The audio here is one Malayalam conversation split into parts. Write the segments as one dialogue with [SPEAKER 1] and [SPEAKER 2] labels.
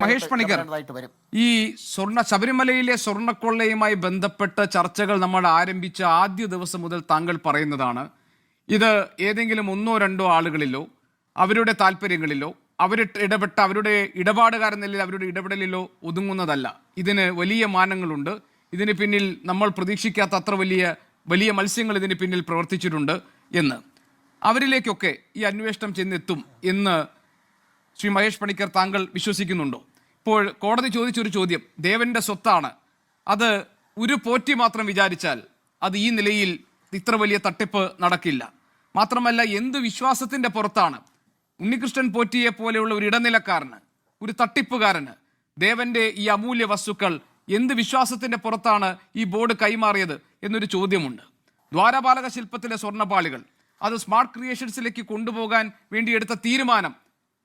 [SPEAKER 1] മഹേഷ് പണിക്കർ, ഈ ശബരിമലയിലെ സ്വർണ്ണക്കൊള്ളയുമായി ബന്ധപ്പെട്ട ചർച്ചകൾ നമ്മൾ ആരംഭിച്ച ആദ്യ ദിവസം മുതൽ താങ്കൾ പറയുന്നതാണ് ഇത് ഏതെങ്കിലും ഒന്നോ രണ്ടോ ആളുകളിലോ അവരുടെ താല്പര്യങ്ങളിലോ ഇടപെട്ട അവരുടെ ഇടപാടുകാരെന്നില്ല അവരുടെ ഇടപെടലിലോ ഒതുങ്ങുന്നതല്ല. ഇതിന് വലിയ മാനങ്ങളുണ്ട്. ഇതിന് പിന്നിൽ നമ്മൾ പ്രതീക്ഷിക്കാത്ത അത്ര വലിയ മത്സ്യങ്ങൾ ഇതിന് പിന്നിൽ പ്രവർത്തിച്ചിട്ടുണ്ട് എന്ന് അവരിലേക്കൊക്കെ ഈ അന്വേഷണം ചെന്നെത്തും എന്ന് ശ്രീ മഹേഷ് പണിക്കർ താങ്കൾ വിശ്വസിക്കുന്നുണ്ടോ? ഇപ്പോൾ കോടതി ചോദിച്ചൊരു ചോദ്യം, ദേവന്റെ സ്വത്താണ്, അത് ഒരു പോറ്റി മാത്രം വിചാരിച്ചാൽ അത് ഈ നിലയിൽ ഇത്ര വലിയ തട്ടിപ്പ് നടക്കില്ല. മാത്രമല്ല, എന്ത് വിശ്വാസത്തിന്റെ പുറത്താണ് ഉണ്ണികൃഷ്ണൻ പോറ്റിയെ പോലെയുള്ള ഒരു ഇടനിലക്കാരന്, ഒരു തട്ടിപ്പുകാരന് ദേവന്റെ ഈ അമൂല്യ വസ്തുക്കൾ എന്ത് വിശ്വാസത്തിന്റെ പുറത്താണ് ഈ ബോർഡ് കൈമാറിയത് എന്നൊരു ചോദ്യമുണ്ട്. ദ്വാരപാലക ശില്പത്തിലെ സ്വർണ്ണപാളികൾ അത് സ്മാർട്ട് ക്രിയേഷൻസിലേക്ക് കൊണ്ടുപോകാൻ വേണ്ടി എടുത്ത തീരുമാനം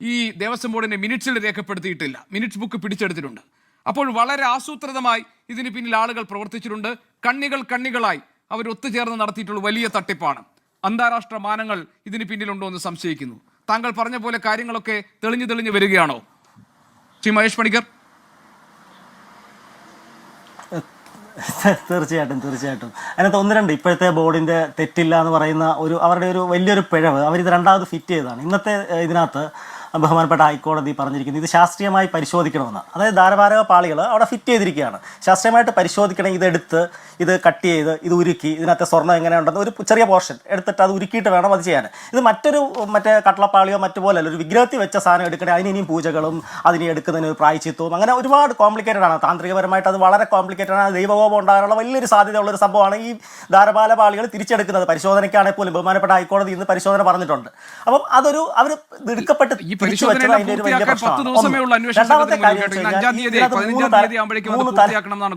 [SPEAKER 1] ഈ ദേവസ്വം ബോർഡിന്റെ മിനിറ്റ്സിൽ രേഖപ്പെടുത്തിയിട്ടില്ല, മിനിറ്റ്സ് ബുക്ക് പിടിച്ചെടുത്തിട്ടുണ്ട്. അപ്പോൾ വളരെ ആസൂത്രിതമായി ഇതിന് പിന്നിൽ ആളുകൾ പ്രവർത്തിച്ചിട്ടുണ്ട്. കണ്ണികളായി അവർ ഒത്തുചേർന്ന് നടത്തിയിട്ടുള്ള വലിയ തട്ടിപ്പാണ്. അന്താരാഷ്ട്ര മാനങ്ങൾ ഇതിന് പിന്നിലുണ്ടോ എന്ന് സംശയിക്കുന്നു. താങ്കൾ പറഞ്ഞ പോലെ കാര്യങ്ങളൊക്കെ തെളിഞ്ഞു വരികയാണോ ശ്രീ മഹേഷ് പണിക്കർ?
[SPEAKER 2] തീർച്ചയായിട്ടും അതിനകത്ത് ഒന്ന് രണ്ട് ഇപ്പോഴത്തെ ബോർഡിൻ്റെ തെറ്റില്ല എന്ന് പറയുന്ന അവരുടെ ഒരു വലിയൊരു പിഴവ് അവരിത് രണ്ടാമത് ഫിറ്റ് ചെയ്തതാണ്. ഇന്നത്തെ ഇതിനകത്ത് ബഹുമാനപ്പെട്ട ഹൈക്കോടതി പറഞ്ഞിരിക്കുന്നത് ഇത് ശാസ്ത്രീയമായി പരിശോധിക്കണമെന്ന്. അതായത് ദ്വാരപാലക പാളികൾ അവിടെ ഫിറ്റ് ചെയ്തിരിക്കുകയാണ്. ശാസ്ത്രീയമായിട്ട് പരിശോധിക്കണം. ഇതെടുത്ത് ഇത് കട്ട് ചെയ്ത് ഇത് ഉരുക്കി ഇതിനകത്ത് സ്വർണ്ണം എങ്ങനെയുണ്ടെന്ന് ഒരു ചെറിയ പോർഷൻ എടുത്തിട്ട് അത് ഉരുക്കിയിട്ട് വേണം അത് ചെയ്യാൻ. ഇത് മറ്റേ കട്ടളപ്പാളിയോ മറ്റുപോലല്ല, ഒരു വിഗ്രഹത്തിൽ വെച്ച സാധനം എടുക്കണേ അതിന് ഇനിയും പൂജകളും അതിനെ എടുക്കുന്നതിന് ഒരു പ്രായച്ചിത്വവും അങ്ങനെ ഒരുപാട് കോംപ്ലിക്കേറ്റഡ് ആണ്. താന്ത്രികപരമായിട്ട് അത് വളരെ കോംപ്ലിക്കേറ്റഡ് ആണ്. ദൈവകോപം ഉണ്ടാകാനുള്ള വലിയൊരു സാധ്യതയുള്ളൊരു സംഭവമാണ് ഈ ദ്വാരപാല പാളികൾ തിരിച്ചെടുക്കുന്നത്. പരിശോധനയ്ക്കാണെങ്കിൽ പോലും ബഹുമാനപ്പെട്ട ഹൈക്കോടതി ഇന്ന് പരിശോധന പറഞ്ഞിട്ടുണ്ട്. അപ്പം അതൊരു അവർ എടുക്കപ്പെട്ട്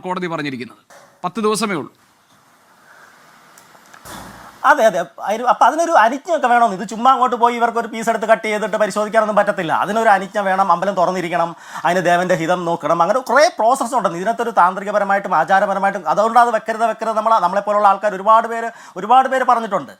[SPEAKER 1] കോടതി പറഞ്ഞിരിക്കുന്നത് 10 ദിവസമേ ഉള്ളൂ.
[SPEAKER 2] അതെ അപ്പം അതിനൊരു അനുജ്ഞയൊക്കെ വേണമെന്ന്. ഇത് ചുമ്മാ അങ്ങോട്ട് പോയി ഇവർക്ക് ഒരു പീസ് എടുത്ത് കട്ട് ചെയ്തിട്ട് പരിശോധിക്കാനൊന്നും പറ്റത്തില്ല. അതിനൊരു അനുജ്ഞ വേണം, അമ്പലം തുറന്നിരിക്കണം, അതിന് ദേവന്റെ ഹിതം നോക്കണം, അങ്ങനെ കുറേ പ്രോസസ്സ് ഉണ്ടെന്ന്. ഇതിനകത്തൊരു താന്ത്രികപരമായിട്ടും ആചാരപരമായിട്ടും അതുകൊണ്ട് അത് വെക്കരുത് നമ്മളെപ്പോലുള്ള ആൾക്കാർ ഒരുപാട് പേര് പറഞ്ഞിട്ടുണ്ട്.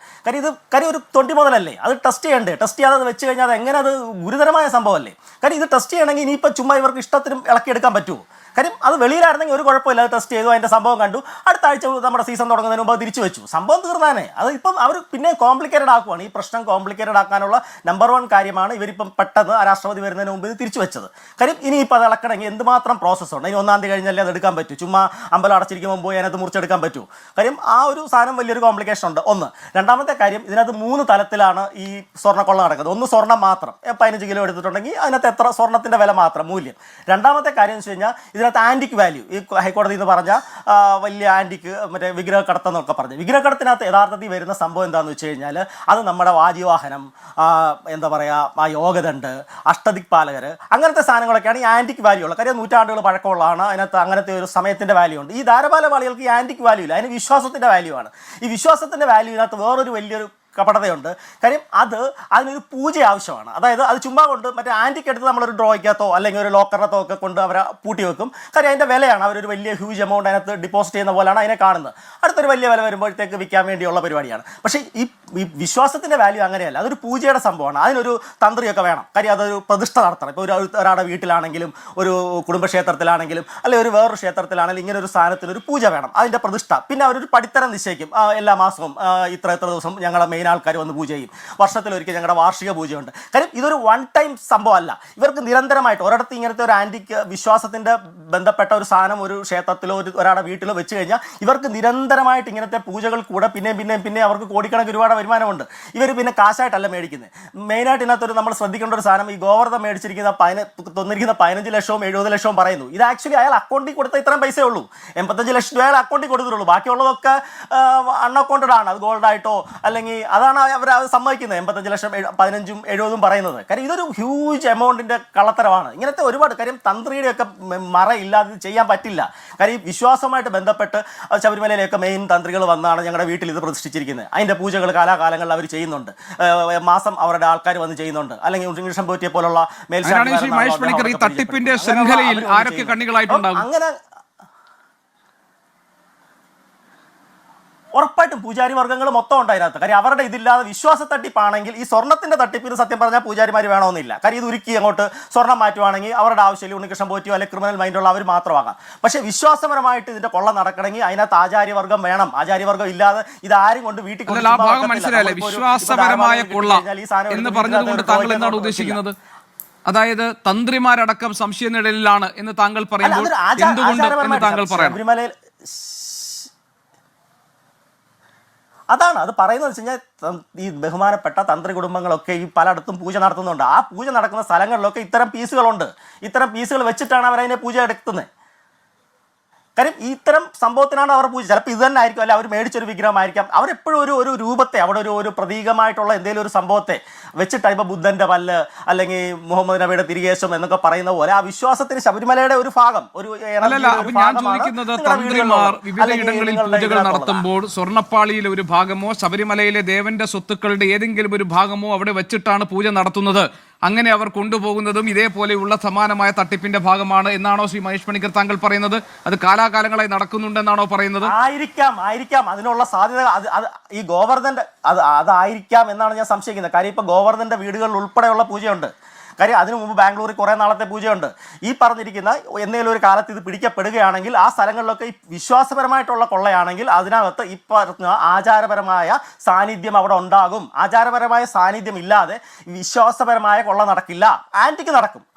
[SPEAKER 2] കാര്യം ഒരു തൊണ്ടി മുതലല്ലേ, അത് ടെസ്റ്റ് ചെയ്യണ്ടേ? ടെസ്റ്റ് ചെയ്യാതെ അത് വെച്ച് കഴിഞ്ഞാൽ അത് എങ്ങനെ, അത് ഗുരുതരമായ സംഭവമല്ലേ. കാര്യം ഇത് ടെസ്റ്റ് ചെയ്യണമെങ്കിൽ ഇനിയിപ്പോൾ ചുമ്മാ ഇവർക്ക് ഇഷ്ടത്തിനും ഇളക്കിയെടുക്കാൻ പറ്റുമോ? കാര്യം അത് വെളിയിലായിരുന്നെങ്കിൽ ഒരു കുഴപ്പമില്ല, അത് ടെസ്റ്റ് ചെയ്തു, അതിൻ്റെ സംഭവം കണ്ടു, അടുത്ത ആഴ്ച നമ്മുടെ സീസൺ തുടങ്ങുന്നതിന് മുമ്പ് തിരിച്ചു വെച്ചു, സംഭവം തീർന്നാനേ. അത് ഇപ്പം അവർ പിന്നെ കോംപ്ലിക്കേറ്റഡ് ആക്കുവാണ്. ഈ പ്രശ്നം കോംപ്ലിക്കേറ്റഡ് ആക്കാനുള്ള നമ്പർ 1 കാര്യമാണ് ഇവരിപ്പം പെട്ടെന്ന് രാഷ്ട്രപതി വരുന്നതിന് മുമ്പ് ഇത് തിരിച്ചു വെച്ചത്. കാര്യം ഇനിയിപ്പോൾ അത് ഇളക്കണമെങ്കിൽ എന്തുമാത്രം പ്രോസസ്സുണ്ട്. ഇനി 1-ാം തീയതി കഴിഞ്ഞാലേ അത് എടുക്കാൻ പറ്റൂ. ചുമ്മാ അമ്പലം അടച്ചിരിക്കുമ്പോൾ പോയി അതിനകത്ത് മുറിച്ചെടുക്കാൻ പറ്റൂ. കാര്യം ആ ഒരു സാധനം വലിയൊരു കോംപ്ലിക്കേഷൻ ഉണ്ട്. ഒന്ന്. രണ്ടാമത്തെ കാര്യം, ഇതിനകത്ത് 3 തലത്തിലാണ് ഈ സ്വർണ്ണക്കൊള്ള നടക്കുന്നത്. ഒന്ന് സ്വർണ്ണം മാത്രം 15 കിലോ എടുത്തിട്ടുണ്ടെങ്കിൽ അതിനകത്ത് എത്ര സ്വർണ്ണത്തിൻ്റെ വില മാത്രം മൂല്യം. രണ്ടാമത്തെ കാര്യം എന്ന് വെച്ച് കഴിഞ്ഞാൽ ഇതിനകത്ത് ആൻറ്റിക് വാല്യൂ, ഈ ഹൈക്കോടതി എന്ന് പറഞ്ഞ വലിയ ആൻറ്റിക് മറ്റേ വിഗ്രഹക്കടത്തെന്നൊക്കെ പറഞ്ഞു. വിഗ്രഹക്കടത്തിനകത്ത് യഥാർത്ഥത്തിൽ വരുന്ന സംഭവം എന്താണെന്ന് വെച്ച് കഴിഞ്ഞാൽ അത് നമ്മുടെ വാജിവാഹനം, എന്താ പറയുക, ആ യോഗദണ്ഡ്, അഷ്ടദിക്പാലകർ, അങ്ങനത്തെ സാധനങ്ങളൊക്കെയാണ് ഈ ആൻറ്റിക് വാല്യൂ ഉള്ളത്. കാര്യം നൂറ്റാണ്ടുകൾ പഴക്കമുള്ളതാണ്. അതിനകത്ത് അങ്ങനത്തെ ഒരു സമയത്തിൻ്റെ വാല്യൂ ഉണ്ട്. ഈ ദ്വാരപാല പാളികൾക്ക് ഈ ആൻറ്റിക് വാല്യൂ ഇല്ല, അതിന് വിശ്വാസത്തിൻ്റെ വാല്യൂ ആണ്. ഈ വിശ്വാസത്തിൻ്റെ വാല്യൂവിനകത്ത് വേറൊരു വലിയൊരു കപടതയുണ്ട്. കാര്യം അതിനൊരു പൂജ ആവശ്യമാണ്. അതായത് അത് ചുമ്മാ കൊണ്ട് മറ്റേ ആൻറ്റിക്ക് എടുത്ത് നമ്മളൊരു ഡ്രോയ്ക്കകത്തോ അല്ലെങ്കിൽ ഒരു ലോക്കറിനകത്തോ ഒക്കെ കൊണ്ട് അവരെ പൂട്ടി വെക്കും. കാര്യം അതിൻ്റെ വിലയാണ്, അവരൊരു വലിയ ഹ്യൂജ് എമൗണ്ട് അതിനകത്ത് ഡിപ്പോസിറ്റ് ചെയ്യുന്ന പോലെയാണ് അതിനെ കാണുന്നത്. അടുത്തൊരു വലിയ വില വരുമ്പോഴത്തേക്ക് വിൽക്കാൻ വേണ്ടിയുള്ള പരിപാടിയാണ്. പക്ഷേ ഈ വിശ്വാസത്തിൻ്റെ വാല്യൂ അങ്ങനെയല്ല, അതൊരു പൂജയുടെ സംഭവമാണ്. അതിനൊരു തന്ത്രിയൊക്കെ വേണം. കാര്യം അതൊരു പ്രതിഷ്ഠ നടത്തണം. ഇപ്പോൾ ഒരാളുടെ വീട്ടിലാണെങ്കിലും ഒരു കുടുംബക്ഷേത്രത്തിലാണെങ്കിലും അല്ലെങ്കിൽ ഒരു വേറൊരു ക്ഷേത്രത്തിലാണെങ്കിലും ഇങ്ങനെ ഒരു സാധനത്തിനൊരു പൂജ വേണം, അതിൻ്റെ പ്രതിഷ്ഠ. പിന്നെ അവരൊരു പടിത്തരം നിശ്ചയിക്കും. എല്ലാ മാസവും ഇത്ര ദിവസം ഞങ്ങളെ മെയിൻ ആൾക്കാർ വന്ന് പൂജ ചെയ്യും. വർഷത്തിലൊരിക്കൽ ഞങ്ങളുടെ വാർഷിക പൂജയുണ്ട്. കാര്യം ഇതൊരു 1 ടൈം സംഭവമല്ല. ഇവർക്ക് നിരന്തരമായിട്ട് ഒരിടത്ത് ഇങ്ങനത്തെ ഒരു ആൻറ്റിക് വിശ്വാസത്തിൻ്റെ ബന്ധപ്പെട്ട ഒരു സാധനം ഒരു ക്ഷേത്രത്തിലോ ഒരാളുടെ വീട്ടിലോ വെച്ച് കഴിഞ്ഞാൽ ഇവർക്ക് നിരന്തരമായിട്ട് ഇങ്ങനത്തെ പൂജകൾ കൂടെ പിന്നെ അവർക്ക് കോടിക്കണക്കിന് ഒരുപാട് വരുമാനമുണ്ട്. ഇവർ പിന്നെ കാശായിട്ടല്ല മേടിക്കുന്നത്. മെയിനായിട്ട് ഇതിനകത്തൊരു നമ്മൾ ശ്രദ്ധിക്കേണ്ട ഒരു സാധനം, ഈ ഗോവർദ്ധൻ മേടിച്ചിരിക്കുന്ന 15 ലക്ഷവും 70 ലക്ഷവും പറയുന്നു. ഇത് ആക്ച്വലി അയാൾ അക്കൗണ്ടിൽ കൊടുത്ത ഇത്രയും പൈസയെ ഉള്ളൂ. 85 ലക്ഷം രൂപ അയാൾ അക്കൗണ്ടിൽ കൊടുത്തിട്ടുള്ളൂ. ബാക്കിയുള്ളതൊക്കെ അൺഅക്കൗണ്ടഡ് ആണ്. അത് ഗോൾഡായിട്ടോ അല്ലെങ്കിൽ അതാണ് അവർ സമ്മതിക്കുന്നത്. 85 ലക്ഷം 15ഉം 70ഉം പറയുന്നത്. കാര്യം ഇതൊരു ഹ്യൂജ് എമൗണ്ടിൻ്റെ കള്ളത്തരമാണ്. ഇങ്ങനത്തെ ഒരുപാട് കാര്യം തന്ത്രിയുടെയൊക്കെ മറയില്ലാതെ ചെയ്യാൻ പറ്റില്ല. കാര്യം വിശ്വാസമായിട്ട് ബന്ധപ്പെട്ട് ശബരിമലയിലേക്ക് മെയിൻ തന്ത്രികൾ വന്നാണ് ഞങ്ങളുടെ വീട്ടിൽ ഇത് പ്രതിഷ്ഠിച്ചിരിക്കുന്നത്. അതിൻ്റെ പൂജകൾ കാലാകാലങ്ങളിൽ അവർ ചെയ്യുന്നുണ്ട്. മാസം അവരുടെ ആൾക്കാർ വന്ന് ചെയ്യുന്നുണ്ട്. അല്ലെങ്കിൽ ഉണ്ണികൃഷ്ണൻ പോറ്റിയെ പോലുള്ള അങ്ങനെ ഉറപ്പായിട്ടും പൂജാരി വർഗ്ഗങ്ങൾ മൊത്തം ഉണ്ട് അതിനകത്ത്. കാര്യം അവരുടെ ഇതില്ലാതെ വിശ്വാസ തട്ടിപ്പാണെങ്കിൽ ഈ സ്വർണ്ണത്തിന്റെ തട്ടിപ്പിന് സത്യം പറഞ്ഞാൽ പൂജാരിമാർ വേണമെന്നില്ല. കാര്യം ഇത് ഉരുക്കി അങ്ങോട്ട് സ്വർണ്ണം മാറ്റുവാണെങ്കിൽ അവരുടെ ആവശ്യമില്ല, ഉണ്ണികൃഷ്ണൻ പോറ്റിയോ അല്ലെങ്കിൽ ക്രിമിനൽ മൈൻഡുള്ള അവർ മാത്രമാകാം. പക്ഷേ വിശ്വാസപരമായിട്ട് ഇതിന്റെ കൊള്ള നടക്കണമെങ്കിൽ അതിനകത്ത് ആചാര്യവർഗ്ഗം വേണം. ആചാര്യവർഗ്ഗം ഇല്ലാതെ ഇതാരും കൊണ്ട് വീട്ടിൽ
[SPEAKER 1] വിശ്വാസപരമായ കൊള്ള എന്ന് പറഞ്ഞതുകൊണ്ട് താങ്കൾ എന്താണ് ഉദ്ദേശിക്കുന്നത്? അതായത് തന്ത്രിമാരടക്കം സംശയനിഴലിലാണ് എന്ന് താങ്കൾ പറയുമ്പോൾ എന്തുകൊണ്ട് എന്ന് താങ്കൾ പറയണം.
[SPEAKER 2] അതാണ് അത് പറയുന്നത് വെച്ച് കഴിഞ്ഞാൽ ഈ ബഹുമാനപ്പെട്ട തന്ത്രി കുടുംബങ്ങളൊക്കെ ഈ പലയിടത്തും പൂജ നടത്തുന്നുണ്ട്. ആ പൂജ നടക്കുന്ന സ്ഥലങ്ങളിലൊക്കെ ഇത്തരം പീസുകളുണ്ട്. ഇത്തരം പീസുകൾ വെച്ചിട്ടാണ് അവരതിനെ പൂജ എടുക്കുന്നത്. കാര്യം ഇത്തരം സംഭവത്തിനാണ് അവർ പൂജ. ചിലപ്പോൾ ഇത് തന്നെ ആയിരിക്കും, അല്ല അവർ മേടിച്ചൊരു വിഗ്രഹമായിരിക്കാം. അവരെപ്പോഴും ഒരു രൂപത്തെ അവിടെ ഒരു പ്രതീകമായിട്ടുള്ള എന്തെങ്കിലും ഒരു സംഭവത്തെ വെച്ചിട്ടാണ്. ഇപ്പോൾ ബുദ്ധന്റെ പല്ല് അല്ലെങ്കിൽ മുഹമ്മദ് നബിയുടെ തിരികേശം എന്നൊക്കെ പറയുന്ന പോലെ ആ വിശ്വാസത്തിന് ശബരിമലയുടെ ഒരു ഭാഗം
[SPEAKER 1] ഞാൻ ചോദിക്കുന്നത്, തന്ത്രിമാർ വിവിധ ഇടങ്ങളിൽ പൂജകൾ നടത്തുമ്പോൾ സ്വർണ്ണപ്പാളിയിലെ ഒരു ഭാഗമോ ശബരിമലയിലെ ദേവന്റെ സ്വത്തുക്കളുടെ ഏതെങ്കിലും ഒരു ഭാഗമോ അവിടെ വെച്ചിട്ടാണ് പൂജ നടത്തുന്നത്. അങ്ങനെ അവർ കൊണ്ടുപോകുന്നതും ഇതേപോലെയുള്ള സമാനമായ തട്ടിപ്പിന്റെ ഭാഗമാണ് എന്നാണോ ശ്രീ മഹേഷ് പണിക്കർ താങ്കൾ പറയുന്നത്? അത് കാലാകാലങ്ങളായി നടക്കുന്നുണ്ടെന്നാണോ പറയുന്നത്?
[SPEAKER 2] ആയിരിക്കാം അതിനുള്ള സാധ്യത ഈ ഗോവർദ്ധന്റെ അതായിരിക്കാം എന്നാണ് ഞാൻ സംശയിക്കുന്നത്. കാര്യം ഇപ്പൊ ഗോവർദ്ധന്റെ വീടുകളിൽ ഉൾപ്പെടെയുള്ള പൂജയുണ്ട്. കാര്യം അതിനു മുമ്പ് ബാംഗ്ലൂരിൽ കുറേ നാളത്തെ പൂജയുണ്ട്. ഈ പറഞ്ഞിരിക്കുന്ന എന്തെങ്കിലും ഒരു കാലത്ത് ഇത് പിടിക്കപ്പെടുകയാണെങ്കിൽ ആ സ്ഥലങ്ങളിലൊക്കെ ഈ വിശ്വാസപരമായിട്ടുള്ള കൊള്ളയാണെങ്കിൽ അതിനകത്ത് ഈ പറഞ്ഞ ആചാരപരമായ സാന്നിധ്യം അവിടെ ഉണ്ടാകും. ആചാരപരമായ സാന്നിധ്യം ഇല്ലാതെ വിശ്വാസപരമായ കൊള്ള നടക്കില്ല. ആന്റിക്ക്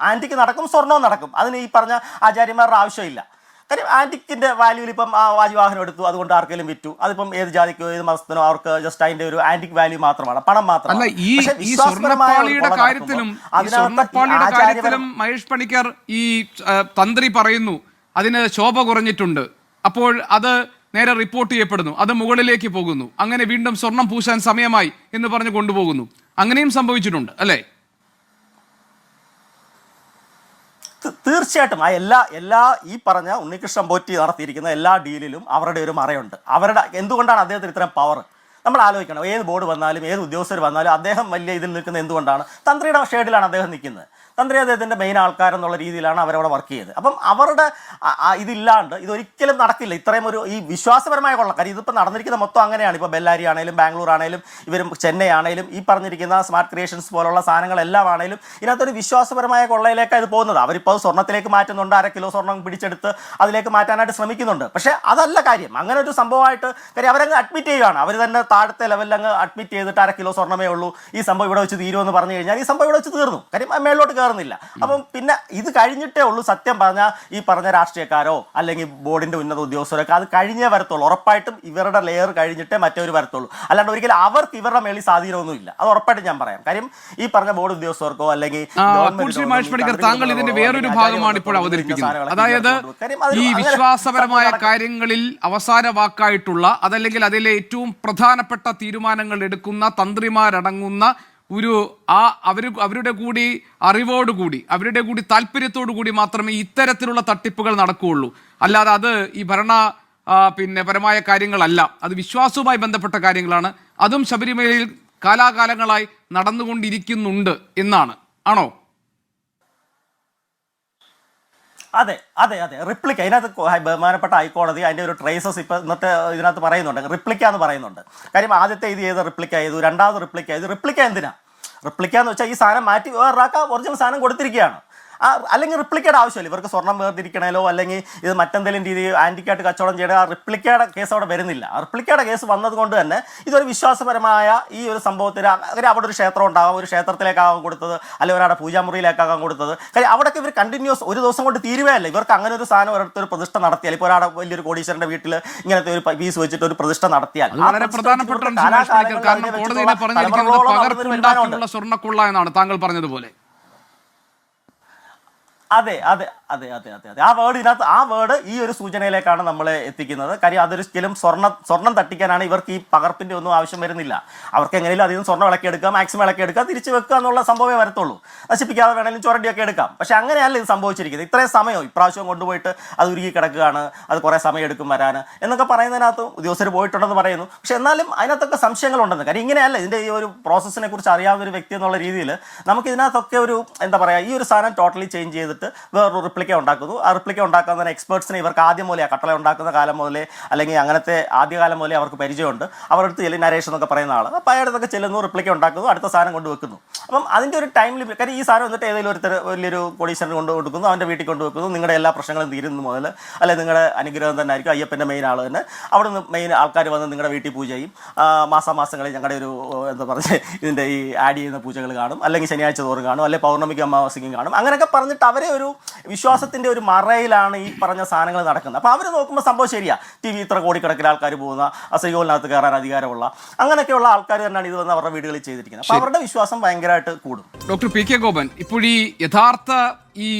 [SPEAKER 2] നടക്കും, സ്വർണവും നടക്കും. അതിന് ഈ പറഞ്ഞ ആചാര്യന്മാരുടെ ആവശ്യമില്ല. കാര്യം ആന്റിക്കിന്റെ വാല്യൂവിൽ ഇപ്പം ആ വാജിവാഹനം എടുത്തു, അതുകൊണ്ട് ആർക്കെങ്കിലും വിറ്റു. അതിപ്പം ഏത് ജാതിക്കോ ഏത് മതത്തിനോ അവർക്ക് ജസ്റ്റ് അതിന്റെ ഒരു ആന്റിക് വാല്യൂ മാത്രമാണ്, പണം മാത്രമാണ്.
[SPEAKER 1] ഈ സ്വർണ്ണപ്പാളിയുടെ കാര്യത്തിലും മഹേഷ് പണിക്കർ ഈ തന്ത്രി പറയുന്നു അതിന് ശോഭ കുറഞ്ഞിട്ടുണ്ട്. അപ്പോൾ അത് നേരെ റിപ്പോർട്ട് ചെയ്യപ്പെടുന്നു, അത് മുകളിലേക്ക് പോകുന്നു. അങ്ങനെ വീണ്ടും സ്വർണം പൂശാൻ സമയമായി എന്ന് പറഞ്ഞ് കൊണ്ടുപോകുന്നു. അങ്ങനെയും സംഭവിച്ചിട്ടുണ്ട് അല്ലേ?
[SPEAKER 2] തീർച്ചയായിട്ടും ആ എല്ലാ ഈ പറഞ്ഞ ഉണ്ണികൃഷ്ണൻ പോറ്റി നടത്തിയിരിക്കുന്ന എല്ലാ ഡീലിലും അവരുടെ ഒരു മറയുണ്ട്. എന്തുകൊണ്ടാണ് അദ്ദേഹത്തിന് ഇത്രയും പവർ നമ്മൾ ആലോചിക്കണം. ഏത് ബോർഡ് വന്നാലും ഏത് ഉദ്യോഗസ്ഥർ വന്നാലും അദ്ദേഹം വലിയ ഇതിൽ നിൽക്കുന്നത് എന്തുകൊണ്ടാണ്? തന്ത്രിയുടെ ഷേഡിലാണ് അദ്ദേഹം നിൽക്കുന്നത്. തന്ത്രി അദ്ദേഹത്തിൻ്റെ മെയിൻ ആൾക്കാരെന്നുള്ള രീതിയിലാണ് അവരവിടെ വർക്ക് ചെയ്തത്. അപ്പം അവരുടെ ഇതില്ലാണ്ട് ഇതൊരിക്കലും നടക്കില്ല. ഇത്രയും ഈ വിശ്വാസപരമായ കൊള്ള. കാര്യം ഇതിപ്പോൾ നടന്നിരിക്കുന്ന മൊത്തം അങ്ങനെയാണ്. ഇപ്പോൾ ബെല്ലാരി ആണെങ്കിലും ബാംഗ്ലൂർ ആണെങ്കിലും ഇവരും ചെന്നൈ ആണെങ്കിലും ഈ പറഞ്ഞിരിക്കുന്ന സ്മാർട്ട് ക്രിയേഷൻസ് പോലുള്ള സാധനങ്ങളെല്ലാം ആണെങ്കിലും ഇതിനകത്തൊരു വിശ്വാസപരമായ കൊള്ളയിലേക്കാണ് ഇത് പോകുന്നത്. അവരിപ്പോൾ സ്വർണ്ണത്തിലേക്ക് മാറ്റുന്നുണ്ട്. 1/2 കിലോ സ്വർണ്ണം പിടിച്ചെടുത്ത് അതിലേക്ക് മാറ്റാനായിട്ട് ശ്രമിക്കുന്നുണ്ട്. പക്ഷേ അതല്ല കാര്യം. അങ്ങനെ ഒരു സംഭവമായിട്ട് കാര്യം അവരങ്ങ് അഡ്മിറ്റ് ചെയ്യുകയാണ്. അവർ തന്നെ താഴത്തെ ലെവലിൽ അങ്ങ് അഡ്മിറ്റ് ചെയ്തിട്ട് 1/2 കിലോ സ്വർണ്ണമേ ഉള്ളൂ, ഈ സംഭവം ഇവിടെ വെച്ച് തീരുമെന്ന് പറഞ്ഞു കഴിഞ്ഞാൽ ഈ സംഭവം ഇവിടെ വെച്ച് തീർന്നു. കാര്യം മേലോട്ട് കയറുന്നില്ല. അപ്പം പിന്നെ ഇത് കഴിഞ്ഞിട്ടേ ഉള്ളൂ സത്യം പറഞ്ഞാൽ ഈ പറഞ്ഞ രാഷ്ട്രീയക്കാരോ അല്ലെങ്കിൽ ബോർഡിന്റെ ഉന്നത ഉദ്യോഗസ്ഥരൊക്കെ അത് കഴിഞ്ഞേ വരത്തുള്ളൂ. ഉറപ്പായിട്ടും ഇവരുടെ ലെയർ കഴിഞ്ഞിട്ടേ മറ്റൊരു വരത്തുള്ളൂ. അല്ലാണ്ട് ഒരിക്കലും അവർക്ക് ഇവരുടെ മേളിൽ സ്വാധീനമൊന്നുമില്ല. അത് ഉറപ്പായിട്ടും ഞാൻ പറയാം. കാര്യം ഈ പറഞ്ഞ ബോർഡ് ഉദ്യോഗസ്ഥർക്കോ അല്ലെങ്കിൽ
[SPEAKER 1] താങ്കൾ ഇതിന്റെ വേറൊരു ഭാഗമാണ് ഇപ്പോൾ അവതരിപ്പിക്കുന്നത്. അതായത് ഈ വിശ്വാസപരമായ കാര്യങ്ങളിൽ അവസാന വാക്കായിട്ടുള്ള അതല്ലെങ്കിൽ അതിലെ ഏറ്റവും പ്രധാനപ്പെട്ട തീരുമാനങ്ങൾ എടുക്കുന്ന തന്ത്രിമാരടങ്ങുന്ന അവരുടെ കൂടി അറിവോടുകൂടി അവരുടെ കൂടി താല്പര്യത്തോടു കൂടി മാത്രമേ ഇത്തരത്തിലുള്ള തട്ടിപ്പുകൾ നടക്കുകയുള്ളൂ. അല്ലാതെ അത് ഈ പരമായ കാര്യങ്ങളല്ല, അത് വിശ്വാസവുമായി ബന്ധപ്പെട്ട കാര്യങ്ങളാണ്. അതും ശബരിമലയിൽ കാലാകാലങ്ങളായി നടന്നുകൊണ്ടിരിക്കുന്നുണ്ട് എന്നാണ്, ആണോ?
[SPEAKER 2] അതെ റിപ്ലിക്ക. ഇതിനകത്ത് ബഹുമാനപ്പെട്ട ഹൈക്കോടതി അതിൻ്റെ ഒരു ട്രേസസ് ഇപ്പോൾ ഇന്നത്തെ ഇതിനകത്ത് പറയുന്നുണ്ട്. റിപ്ലിക്ക എന്ന് പറയുന്നുണ്ട്. കാര്യം ആദ്യത്തെ ഇത് ചെയ്ത് റിപ്ലിക്ക ചെയ്തു, രണ്ടാമത് റിപ്ലിക്ക ചെയ്തു. റിപ്ലിക്ക എന്തിനാ? റിപ്ലിക്ക എന്ന് വെച്ചാൽ ഈ സാധനം മാറ്റി വേറൊരാൾക്ക് ഒറിജിനൽ സാധനം കൊടുത്തിരിക്കുകയാണ്. അല്ലെങ്കിൽ റിപ്ലിക്കയുടെ ആവശ്യമില്ല. ഇവർക്ക് സ്വർണ്ണം വേർതിരിക്കണേലോ അല്ലെങ്കിൽ ഇത് മറ്റെന്തെങ്കിലും രീതി ആൻറ്റിക്കായിട്ട് കച്ചവടം ചെയ്യണ ആ റിപ്ലിക്കയുടെ കേസ് അവിടെ വരുന്നില്ല. ആ റിപ്ലിക്കയുടെ കേസ് വന്നതുകൊണ്ട് തന്നെ ഇതൊരു വിശ്വാസപരമായ ഈ ഒരു സംഭവത്തിന് അവിടെ ഒരു ക്ഷേത്രം ഉണ്ടാകാം, ഒരു ക്ഷേത്രത്തിലേക്കാകാൻ കൊടുത്തത്, അല്ലെങ്കിൽ ഒരാളുടെ പൂജാമുറിയിലേക്കാകാൻ കൊടുത്തത്. കാര്യം അവിടെയൊക്കെ ഇവർ കണ്ടിന്യൂസ് ഒരു ദിവസം കൊണ്ട് തീരുവയല്ല. ഇവർക്ക് അങ്ങനെ ഒരു സാധനം ഒരിടത്തൊരു പ്രതിഷ്ഠ നടത്തിയാൽ, ഇപ്പോൾ ഒരാളുടെ വലിയൊരു കോടീശ്വരന്റെ വീട്ടിൽ ഇങ്ങനത്തെ ഒരു പീസ് വെച്ചിട്ട് ഒരു പ്രതിഷ്ഠ നടത്തിയാൽ
[SPEAKER 1] സ്വർണ്ണക്കുള്ള എന്നാണ് താങ്കൾ പറഞ്ഞതുപോലെ.
[SPEAKER 2] അതെ ആ വേർഡ് ഇതിനകത്ത് ആ വേർഡ് ഈ ഒരു സൂചനയിലേക്കാണ് നമ്മളെ എത്തിക്കുന്നത്. കാര്യം അതൊരിക്കലും സ്വർണ്ണം തട്ടിക്കാനാണ് ഇവർക്ക് ഈ പകർപ്പിന്റെ ഒന്നും ആവശ്യം വരുന്നില്ല. അവർക്ക് എങ്ങനെയും അധികം സ്വർണ്ണം ഇളക്കിയെടുക്കാം, മാക്സിമം ഇളക്കിയെടുക്കാം, തിരിച്ചു വെക്കുക എന്നുള്ള സംഭവമേ വരത്തുള്ളൂ. നശിപ്പിക്കാതെ വേണമെങ്കിലും ചുരണ്ടിയൊക്കെ എടുക്കാം. പക്ഷെ അങ്ങനെയല്ല ഇത് സംഭവിച്ചിരിക്കുന്നത്. ഇത്രയും സമയം ഇപ്രാവശ്യം കൊണ്ടുപോയിട്ട് അത് ഉരുകി കിടക്കുകയാണ്, അത് കുറേ സമയം എടുക്കും വരാൻ എന്നൊക്കെ പറയുന്നതിനകത്ത് ഉദ്യോഗസ്ഥർ പോയിട്ടുണ്ടെന്ന് പറയുന്നു. പക്ഷെ എന്നാലും അതിനകത്തൊക്കെ സംശയങ്ങളുണ്ടെന്ന്. കാര്യം ഇങ്ങനെയല്ല ഇതിൻ്റെ ഈ ഒരു പ്രോസസ്സിനെ കുറിച്ച് അറിയാവുന്ന ഒരു വ്യക്തി എന്നുള്ള രീതിയിൽ നമുക്ക് ഇതിനകത്തൊക്കെ ഒരു എന്താ പറയുക, ഈ ഒരു സാധനം ടോട്ടലി ചേഞ്ച് ചെയ്തിട്ട് ചെയ്തിട്ട് വേറൊരു റിപ്ലിക്ക ഉണ്ടാക്കുന്നു. ആ റിപ്ലിക്ക ഉണ്ടാക്കുന്ന എക്സ്പേർട്സിനെ ഇവർക്ക് ആദ്യം മുതലേ കട്ടള ഉണ്ടാക്കുന്ന കാലം മുതലേ അല്ലെങ്കിൽ അങ്ങനത്തെ ആദ്യകാലം മുതലേ അവർക്ക് പരിചയമുണ്ട്. അവരുടെ അടുത്ത് ചെല്ലി നരേഷ് എന്നൊക്കെ പറയുന്ന ആൾ, അപ്പോൾ അയാളുടെ ചെല്ലുന്നു, റിപ്ലിക്ക ഉണ്ടാക്കുന്നു, അടുത്ത സാധനം കൊണ്ട് വെക്കുന്നു. അപ്പം അതിൻ്റെ ഒരു ടൈം ലിമിറ്റ്, കാര്യം ഈ സാധനം എന്നിട്ട് ഏതെങ്കിലും ഒരു വലിയൊരു കോടീശ്വരൻ കൊണ്ട് കൊടുക്കുന്നു, അവൻ്റെ വീട്ടിൽ കൊണ്ട് വെക്കുന്നു, നിങ്ങളുടെ എല്ലാ പ്രശ്നങ്ങളും തീരുന്നു മുതൽ, അല്ലെങ്കിൽ നിങ്ങളുടെ അനുഗ്രഹം തന്നെ ആയിരിക്കും, അയ്യപ്പൻ്റെ മെയിൻ ആൾ തന്നെ, അവിടെ നിന്ന് മെയിൻ ആൾക്കാർ വന്ന് നിങ്ങളുടെ വീട്ടിൽ പൂജ ചെയ്യും. മാസാമാസങ്ങളിൽ ഞങ്ങളുടെ ഒരു എന്താ പറയുക ഇതിൻ്റെ ഈ ആഡ് ചെയ്യുന്ന പൂജകൾ കാണും, അല്ലെങ്കിൽ ശനിയാഴ്ച തോറും കാണും, അല്ലെങ്കിൽ പൗർണമിക്ക് അമാവാസിക്കും കാണും. അങ്ങനെയൊക്കെ പറഞ്ഞിട്ട് അവരെ ഒരു വിശ്വാസത്തിൻ്റെ ഒരു മറയിലാണ് ഈ പറഞ്ഞ സാധനങ്ങൾ നടക്കുന്നത്. അപ്പോൾ അവർ നോക്കുമ്പോൾ സംഭവം ശരിയാണ്, ടി വി ഇത്ര കോടിക്കണക്കിന് ആൾക്കാർ പോകുന്ന, ശ്രീകോലിനകത്ത് കയറാൻ അധികാരമുള്ള അങ്ങനെയൊക്കെയുള്ള ആൾക്കാർ തന്നെയാണ് ഇത് വന്ന് അവരുടെ വീടുകളിൽ ചെയ്തിരിക്കുന്നത്. അപ്പോൾ അവരുടെ വിശ്വാസം ഭയങ്കരമായിട്ട് കൂടും.
[SPEAKER 1] ഡോക്ടർ പി കെ ഗോപൻ, ഇപ്പോൾ ഈ യഥാർത്ഥ ഈ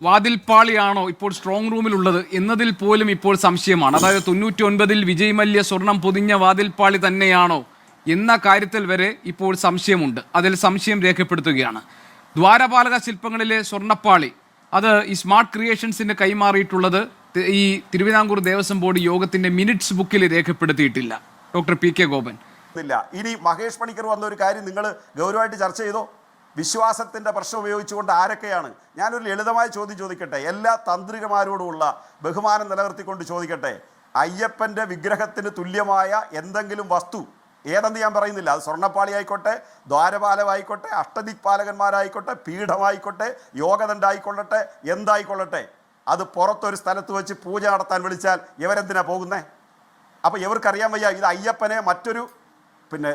[SPEAKER 1] വാതിൽപ്പാളിയാണോ ഇപ്പോൾ സ്ട്രോങ് റൂമിലുള്ളത് എന്നതിൽ പോലും ഇപ്പോൾ സംശയമാണ്. അതായത് 99-ൽ വിജയ് മല്യ സ്വർണം പൊതിഞ്ഞ വാതിൽപ്പാളി തന്നെയാണോ എന്ന കാര്യത്തിൽ വരെ ഇപ്പോൾ സംശയമുണ്ട്. അതിൽ സംശയം രേഖപ്പെടുത്തുകയാണ്. ദ്വാരപാലക ശില്പങ്ങളിലെ സ്വർണ്ണപ്പാളി അത് ഈ സ്മാർട്ട് ക്രിയേഷൻസിന് കൈമാറിയിട്ടുള്ളത് ഈ തിരുവിതാംകൂർ ദേവസ്വം ബോർഡ് യോഗത്തിന്റെ മിനിറ്റ്സ് ബുക്കിൽ രേഖപ്പെടുത്തിയിട്ടില്ല. ഡോക്ടർ പി കെ ഗോപൻ,
[SPEAKER 3] ഇനി മഹേഷ് പണിക്കർ വന്ന ഒരു കാര്യം നിങ്ങൾ ഗൗരവമായിട്ട് ചർച്ച ചെയ്തോ? വിശ്വാസത്തിൻ്റെ പ്രശ്നം ഉപയോഗിച്ചുകൊണ്ട് ആരൊക്കെയാണ്? ഞാനൊരു ലളിതമായ ചോദ്യം ചോദിക്കട്ടെ, എല്ലാ തന്ത്രികമാരോടുമുള്ള ബഹുമാനം നിലനിർത്തിക്കൊണ്ട് ചോദിക്കട്ടെ, അയ്യപ്പൻ്റെ വിഗ്രഹത്തിന് തുല്യമായ എന്തെങ്കിലും വസ്തു ഏതെന്ന് ഞാൻ പറയുന്നില്ല, അത് സ്വർണ്ണപ്പാളി ആയിക്കോട്ടെ, ദ്വാരപാലമായിക്കോട്ടെ, അഷ്ടദിക്പാലകന്മാരായിക്കോട്ടെ, പീഠമായിക്കോട്ടെ, യോഗദണ്ഡായിക്കൊള്ളട്ടെ, എന്തായിക്കൊള്ളട്ടെ, അത് പുറത്തൊരു സ്ഥലത്ത് വെച്ച് പൂജ നടത്താൻ വിളിച്ചാൽ ഇവരെന്തിനാ പോകുന്നേ? അപ്പോൾ ഇവർക്കറിയാൻ വയ്യ ഇത് അയ്യപ്പനെ മറ്റൊരു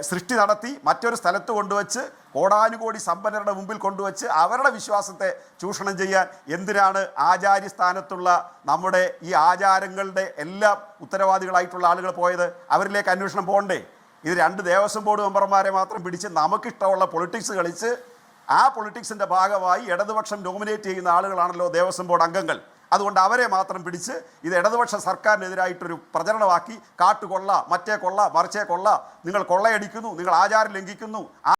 [SPEAKER 3] സൃഷ്ടി നടത്തി മറ്റൊരു സ്ഥലത്ത് കൊണ്ടുവച്ച് കോടാനുകോടി സമ്പന്നരുടെ മുമ്പിൽ കൊണ്ടുവച്ച് അവരുടെ വിശ്വാസത്തെ ചൂഷണം ചെയ്യാൻ എന്തിനാണ് ആചാര്യസ്ഥാനത്തുള്ള നമ്മുടെ ഈ ആചാരങ്ങളുടെ എല്ലാ ഉത്തരവാദികളായിട്ടുള്ള ആളുകൾ പോയത്? അവരിലേക്ക് അന്വേഷണം പോകണ്ടേ? ഇത് 2 ദേവസ്വം ബോർഡ് മെമ്പർമാരെ മാത്രം പിടിച്ച് നമുക്കിഷ്ടമുള്ള പൊളിറ്റിക്സ് കളിച്ച് ആ പൊളിറ്റിക്സിൻ്റെ ഭാഗമായി ഇടതുപക്ഷം നോമിനേറ്റ് ചെയ്യുന്ന ആളുകളാണല്ലോ ദേവസ്വം ബോർഡ് അംഗങ്ങൾ. അതുകൊണ്ട് അവരെ മാത്രം പിടിച്ച് ഇത് ഇടതുപക്ഷ സർക്കാരിനെതിരായിട്ടൊരു പ്രചരണമാക്കി കാട്ടുകൊള്ള, മറ്റേ കൊള്ള, മറിച്ചേ കൊള്ള, നിങ്ങൾ കൊള്ളയടിക്കുന്നു, നിങ്ങൾ ആചാരം ലംഘിക്കുന്നു,